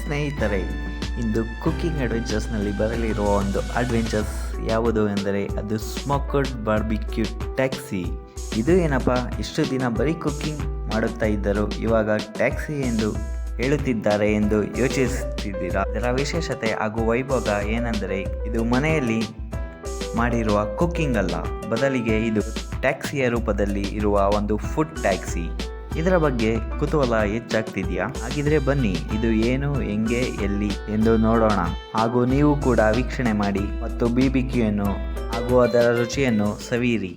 ಸ್ನೇಹಿತರೆ, ಇಂದು ಕುಕ್ಕಿಂಗ್ ಅಡ್ವೆಂಚರ್ಸ್ನಲ್ಲಿ ಬರಲಿರುವ ಒಂದು ಅಡ್ವೆಂಚರ್ಸ್ ಯಾವುದು ಎಂದರೆ ಅದು ಸ್ಮೋಕ್ಡ್ ಬಾರ್ಬಿಕ್ಯೂ ಟ್ಯಾಕ್ಸಿ. ಇದು ಏನಪ್ಪ, ಇಷ್ಟು ದಿನ ಬರೀ ಕುಕ್ಕಿಂಗ್ ಮಾಡುತ್ತಾ ಇದ್ದರು, ಇವಾಗ ಟ್ಯಾಕ್ಸಿ ಎಂದು ಹೇಳುತ್ತಿದ್ದಾರೆ ಎಂದು ಯೋಚಿಸುತ್ತಿದ್ದೀರಾ? ಇದರ ವಿಶೇಷತೆ ಹಾಗೂ ವೈಭೋಗ ಏನೆಂದರೆ ಇದು ಮನೆಯಲ್ಲಿ ಮಾಡಿರುವ ಕುಕ್ಕಿಂಗ್ ಅಲ್ಲ, ಬದಲಿಗೆ ಇದು ಟ್ಯಾಕ್ಸಿಯ ರೂಪದಲ್ಲಿ ಇರುವ ಒಂದು ಫುಡ್ ಟ್ಯಾಕ್ಸಿ. ಇದರ ಬಗ್ಗೆ ಕುತೂಹಲ ಹೆಚ್ಚಾಗ್ತಿದೆಯಾ? ಹಾಗಿದ್ರೆ ಬನ್ನಿ, ಇದು ಏನು, ಹೆಂಗೆ, ಎಲ್ಲಿ ಎಂದು ನೋಡೋಣ. ಹಾಗೂ ನೀವು ಕೂಡ ವೀಕ್ಷಣೆ ಮಾಡಿ ಮತ್ತು BBQ ಹಾಗೂ ಅದರ ರುಚಿಯನ್ನು ಸವಿಯಿರಿ.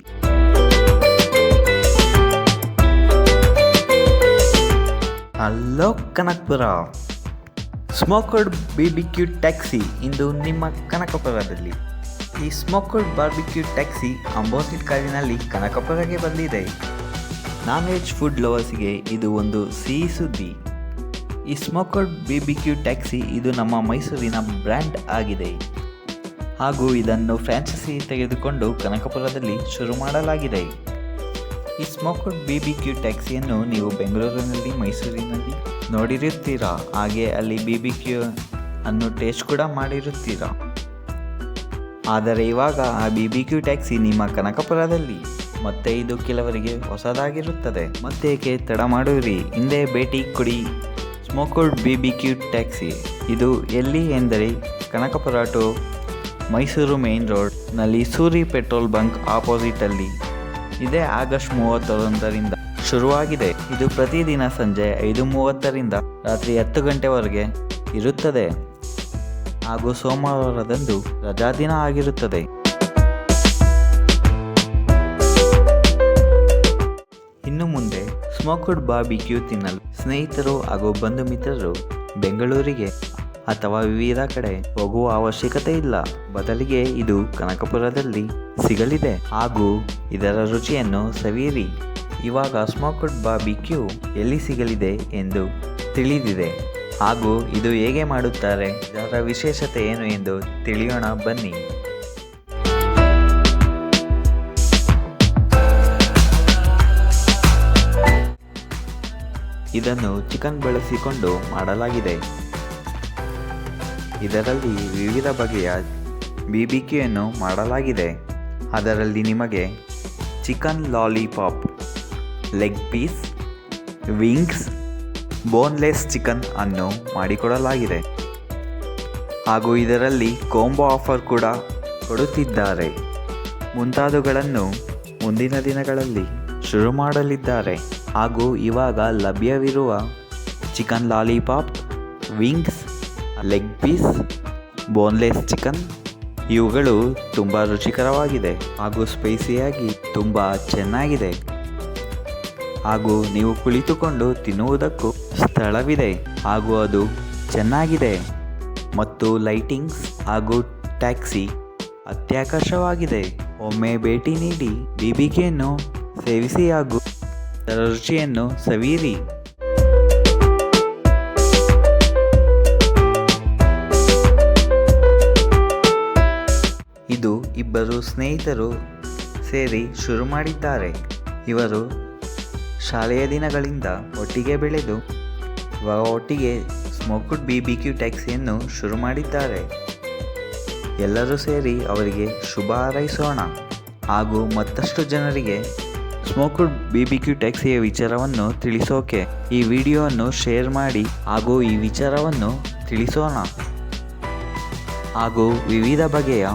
Hello Kanakapura, smoked BBQ taxi ಇಂದು ನಿಮ್ಮ ಕನಕಪುರದಲ್ಲಿ. ಈ ಸ್ಮೋಕ್ಡ್ ಬಾರ್ಬಿಕ್ಯೂ ಟ್ಯಾಕ್ಸಿ ಅಂಬೋಸಿಟ್ ಕಾರಿನಲ್ಲಿ ಕನಕಪುರಕ್ಕೆ ಬಂದಿದೆ. ನಾನ್ ವೆಜ್ ಫುಡ್ ಲವರ್ಸ್ಗೆ ಇದು ಒಂದು ಸಿಹಿ ಸುದ್ದಿ. ಈ ಸ್ಮೋಕ್ಡ್ BBQ ಟ್ಯಾಕ್ಸಿ ಇದು ನಮ್ಮ ಮೈಸೂರಿನ ಬ್ರ್ಯಾಂಡ್ ಆಗಿದೆ ಹಾಗೂ ಇದನ್ನು ಫ್ರಾಂಚೈಸಿ ತೆಗೆದುಕೊಂಡು ಕನಕಪುರದಲ್ಲಿ ಶುರು ಮಾಡಲಾಗಿದೆ. ಈ ಸ್ಮೋಕ್ಡ್ BBQ ಟ್ಯಾಕ್ಸಿಯನ್ನು ನೀವು ಬೆಂಗಳೂರಿನಲ್ಲಿ, ಮೈಸೂರಿನಲ್ಲಿ ನೋಡಿರುತ್ತೀರಾ. ಹಾಗೆ ಅಲ್ಲಿ BBQ ಅನ್ನು ಟೇಸ್ಟ್ ಕೂಡ ಮಾಡಿರುತ್ತೀರಾ. ಆದರೆ ಇವಾಗ ಆ BBQ ಟ್ಯಾಕ್ಸಿ ನಿಮ್ಮ ಕನಕಪುರದಲ್ಲಿ. ಮತ್ತೆ ಇದು ಕೆಲವರಿಗೆ ಹೊಸದಾಗಿರುತ್ತದೆ. ಮತ್ತೇಕೆ ತಡ ಮಾಡುವಿರಿ, ಹಿಂದೆ ಭೇಟಿ ಕೊಡಿ ಸ್ಮೋಕ್ಡ್ BBQ ಟ್ಯಾಕ್ಸಿ. ಇದು ಎಲ್ಲಿ ಎಂದರೆ ಕನಕಪುರ ಟು ಮೈಸೂರು ಮೇನ್ ರೋಡ್ನಲ್ಲಿ ಸೂರಿ ಪೆಟ್ರೋಲ್ ಬಂಕ್ ಆಪೋಸಿಟಲ್ಲಿ ಇದೇ. ಆಗಸ್ಟ್ 31ರಿಂದ ಶುರುವಾಗಿದೆ. ಇದು ಪ್ರತಿದಿನ ಸಂಜೆ 5:30ರಿಂದ ರಾತ್ರಿ 10 ಗಂಟೆವರೆಗೆ ಇರುತ್ತದೆ ಹಾಗೂ ಸೋಮವಾರದಂದು ರಜಾದಿನ ಆಗಿರುತ್ತದೆ. ಇನ್ನು ಮುಂದೆ ಸ್ಮೋಕ್ಡ್ ಬಾರ್ಬಿಕ್ಯೂ ತಿನ್ನಲು ಸ್ನೇಹಿತರು ಹಾಗೂ ಬಂಧು ಮಿತ್ರರು ಬೆಂಗಳೂರಿಗೆ ಅಥವಾ ವಿವಿಧ ಕಡೆ ಹೋಗುವ ಅವಶ್ಯಕತೆ ಇಲ್ಲ. ಬದಲಿಗೆ ಇದು ಕನಕಪುರದಲ್ಲಿ ಸಿಗಲಿದೆ ಹಾಗೂ ಇದರ ರುಚಿಯನ್ನು ಸವಿಯಿರಿ. ಇವಾಗ ಸ್ಮೋಕ್ಡ್ ಬಾರ್ಬಿಕ್ಯೂ ಎಲ್ಲಿ ಸಿಗಲಿದೆ ಎಂದು ತಿಳಿದಿದೆ ಹಾಗೂ ಇದು ಹೇಗೆ ಮಾಡುತ್ತಾರೆ, ಇದರ ವಿಶೇಷತೆ ಏನು ಎಂದು ತಿಳಿಯೋಣ ಬನ್ನಿ. ಇದನ್ನು ಚಿಕನ್ ಬಳಸಿಕೊಂಡು ಮಾಡಲಾಗಿದೆ. ಇದರಲ್ಲಿ ವಿವಿಧ ಬಗೆಯ BBQ ಮಾಡಲಾಗಿದೆ. ಅದರಲ್ಲಿ ನಿಮಗೆ chicken lollipop, leg piece, wings, boneless chicken ಅನ್ನು ಮಾಡಿಕೊಡಲಾಗಿದೆ ಹಾಗೂ ಇದರಲ್ಲಿ ಕಾಂಬೋ ಆಫರ್ ಕೂಡ ಕೊಡುತ್ತಿದ್ದಾರೆ. ಮುಂತಾದವುಗಳನ್ನು ಮುಂದಿನ ದಿನಗಳಲ್ಲಿ ಶುರು ಮಾಡಲಿದ್ದಾರೆ ಹಾಗೂ ಇವಾಗ ಲಭ್ಯವಿರುವ chicken lollipop, wings, leg piece, boneless chicken ಇವುಗಳು ತುಂಬ ರುಚಿಕರವಾಗಿದೆ ಹಾಗೂ ಸ್ಪೈಸಿಯಾಗಿ ತುಂಬ ಚೆನ್ನಾಗಿದೆ ಹಾಗೂ ನೀವು ಕುಳಿತುಕೊಂಡು ತಿನ್ನುವುದಕ್ಕೂ ಸ್ಥಳವಿದೆ ಹಾಗೂ ಅದು ಚೆನ್ನಾಗಿದೆ ಮತ್ತು ಲೈಟಿಂಗ್ಸ್ ಹಾಗೂ ಟ್ಯಾಕ್ಸಿ ಅತ್ಯಾಕರ್ಷವಾಗಿದೆ. ಒಮ್ಮೆ ಭೇಟಿ ನೀಡಿ BBQ ಸೇವಿಸಿ ಹಾಗೂ ಅದರ ರುಚಿಯನ್ನು ಸವಿಯಿರಿ. ಇದು ಇಬ್ಬರು ಸ್ನೇಹಿತರು ಸೇರಿ ಶುರು ಮಾಡಿದ್ದಾರೆ. ಇವರು ಶಾಲೆಯ ದಿನಗಳಿಂದ ಒಟ್ಟಿಗೆ ಬೆಳೆದು ಇವಾಗ ಒಟ್ಟಿಗೆ ಸ್ಮೋಕ್ಡ್ BBQ ಟ್ಯಾಕ್ಸಿಯನ್ನು ಶುರು ಮಾಡಿದ್ದಾರೆ. ಎಲ್ಲರೂ ಸೇರಿ ಅವರಿಗೆ ಶುಭ ಹಾರೈಸೋಣ ಹಾಗೂ ಮತ್ತಷ್ಟು ಜನರಿಗೆ ಸ್ಮೋಕ್ಡ್ BBQ ಟ್ಯಾಕ್ಸಿಯ ವಿಚಾರವನ್ನು ತಿಳಿಸೋಕೆ ಈ ವಿಡಿಯೋವನ್ನು ಶೇರ್ ಮಾಡಿ ಹಾಗೂ ಈ ವಿಚಾರವನ್ನು ತಿಳಿಸೋಣ. ಹಾಗೂ ವಿವಿಧ ಬಗೆಯ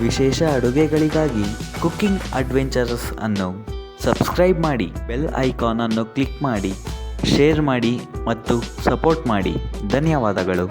ವಿಶೇಷ ಅಡುಗೆಗಳಿಗಾಗಿ ಕುಕ್ಕಿಂಗ್ ಅಡ್ವೆಂಚರ್ಸ್ ಅನ್ನು ಸಬ್ಸ್ಕ್ರೈಬ್ ಮಾಡಿ, ಬೆಲ್ ಐಕಾನ್ ಅನ್ನು ಕ್ಲಿಕ್ ಮಾಡಿ, ಶೇರ್ ಮಾಡಿ ಮತ್ತು ಸಪೋರ್ಟ್ ಮಾಡಿ. ಧನ್ಯವಾದಗಳು.